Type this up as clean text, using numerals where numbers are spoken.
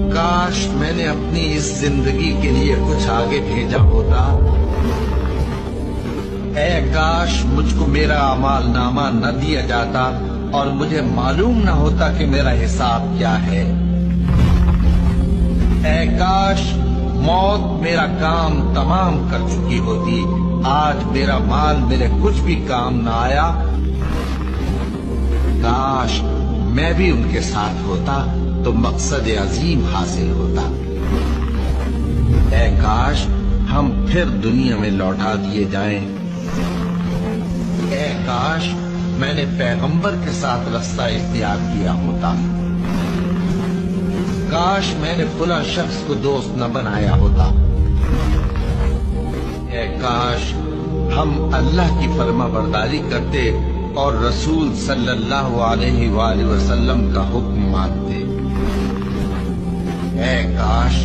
काश मैंने अपनी इस जिंदगी के लिए कुछ आगे भेजा होता। ऐ काश मुझको मेरा अमाल नामा न दिया जाता और मुझे मालूम न होता कि मेरा हिसाब क्या है। ऐ काश मौत मेरा काम तमाम कर चुकी होती, आज मेरा माल मेरे कुछ भी काम न आया। काश मैं भी उनके साथ होता तो मकसद अजीम हासिल होता। ऐ काश हम फिर दुनिया में लौटा दिए जाएं। ऐ काश मैंने पैगंबर के साथ रास्ता इख्तियार किया होता। काश मैंने फला शख्स को दोस्त न बनाया होता। ऐ काश हम अल्लाह की फरमाबरदारी करते और रसूल सल्लल्लाहु अलैहि वसल्लम का हुक्म मानते। ऐ काश